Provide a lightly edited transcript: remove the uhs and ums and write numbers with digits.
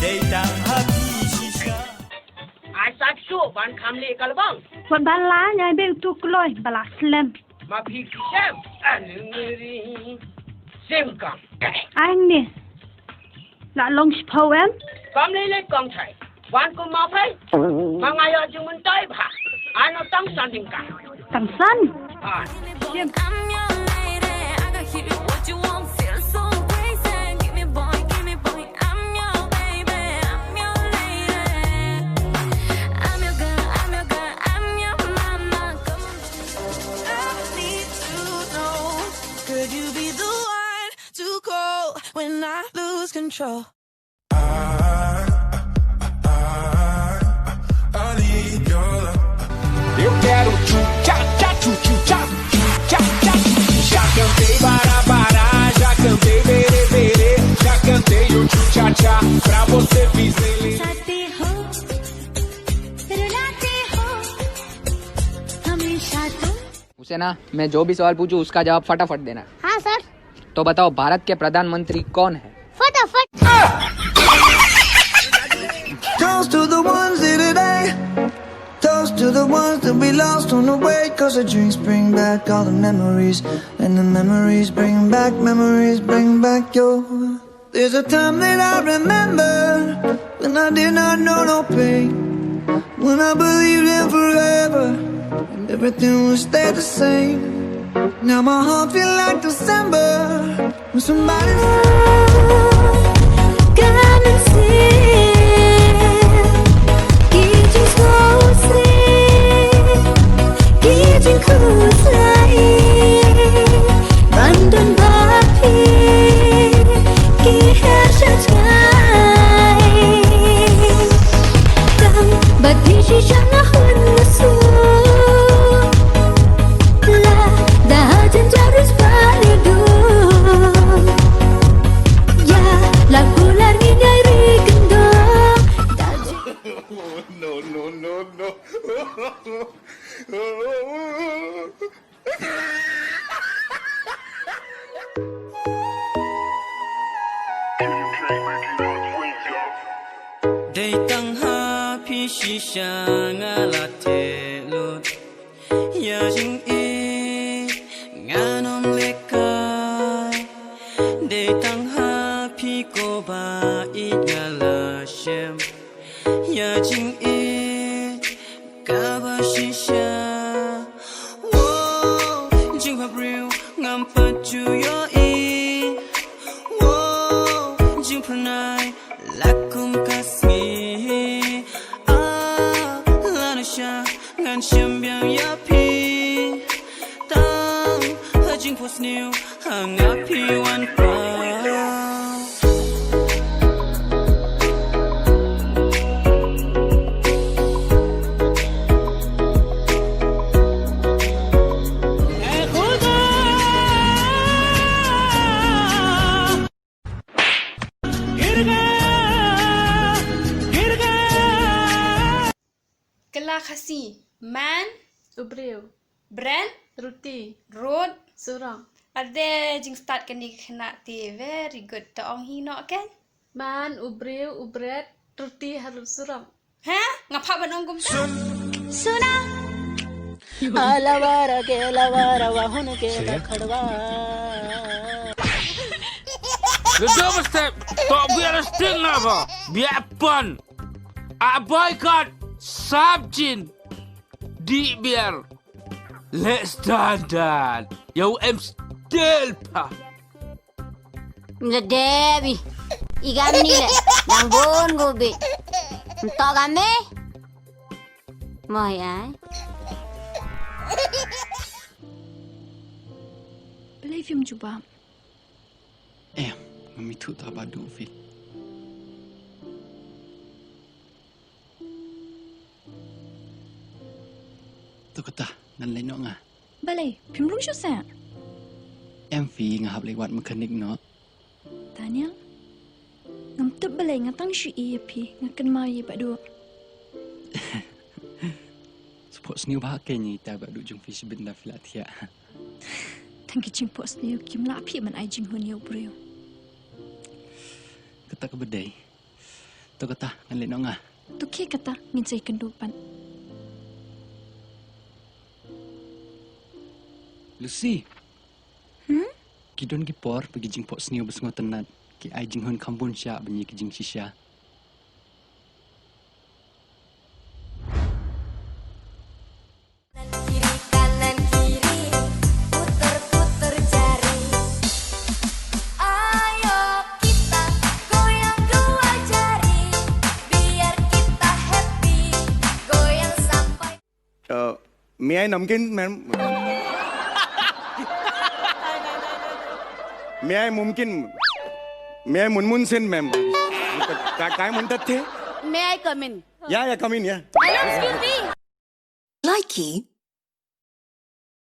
Datang api sisa Asap syuk ban kamli kalau bang. Buat bala nyai be tu kloi bala slam. Mapi kisam. Anengeri. Sengkang. Anh nè. Là long poem. Kamli le kong chai. Wan ko ma phai. Mangayo jung mun tai ba. Ano tang san ding ka. Tang san. Ah. Jem. When I lose control, I need your love. Eu quero tchu-tchá-tchá, tchu-tchu-tchá, tchu-tchá-tchá. Já cantei bará-bará, já cantei berê-berê, já cantei o tchu-tchá-tchá, pra você fiz ele. उसे ना मैं जो भी सवाल पूछूं उसका जवाब फटाफट देना। हाँ सर। तो बताओ भारत के प्रधानमंत्री कौन है? फटाफट। Toast to the ones here today. Toast to the ones that we lost on the way. 'Cause the drinks bring back all the memories, and the memories bring back your. There's a time that I remember when I did not know no pain, when I believed in forever and everything would stay the same. Now my heart feel like December when somebody come and see. Gijin skosi, gijin kusai, bandun bapi, kihar shachai. Dam badi shishana hunsu. Datang api sisa ngalatelut Ya jing e nganom lekai Datang api ko ba igalashem Ya jing e kaba sisa Wo jing habriu ngampat juyo e Wo jing pranai lakum kasih ngan xiêm biang ya pi tang ha jing pos new hang up pi wan pa Kasih man Ubril brand Ruti road Surang ada jing start kini kena ti very good to ong hino kan Man Ubril Ubret Ruti harus Surang ha ngapa banong gum Suna Alavara ke lavara wahun ke khadwa. Kedua step tak biar sting apa biar pun boycott Sabjin di biar let's dandan yo em still pa Devi ikan ni le yang bon gobe entok kami mau ya Beli film cuba mami tu tak badu fi tu kata nan lain ngah Beli film lucu saya em fi ngahap lewat mekanik no Tanya ngam tu beli ngatang syu pi ngakan mai padu support sniu bahake ni ta badu jung fi sebentar filatia Thank you jing pos ni kim la pi man ai jing hun yo brio kata ke bedai Tu kata ngalit nong ah. Tu kia kata ngin say kendupan. Lucy. Kidon ki por pergi jing pok sniu besengot tenat. Ki ai jing hun kampun sya benyi ki jing sisya. Kiri kanan kiri, puter-puter jari. Ayo kita goyang dua jari, biar kita happy, goyang sampai. May I namkin, ma'am? May I mumkin? May I munmunsin, ma'am? काय म्हणतात ते? May I come in? Yeah, come in, yeah. Hello, excuse me. Likey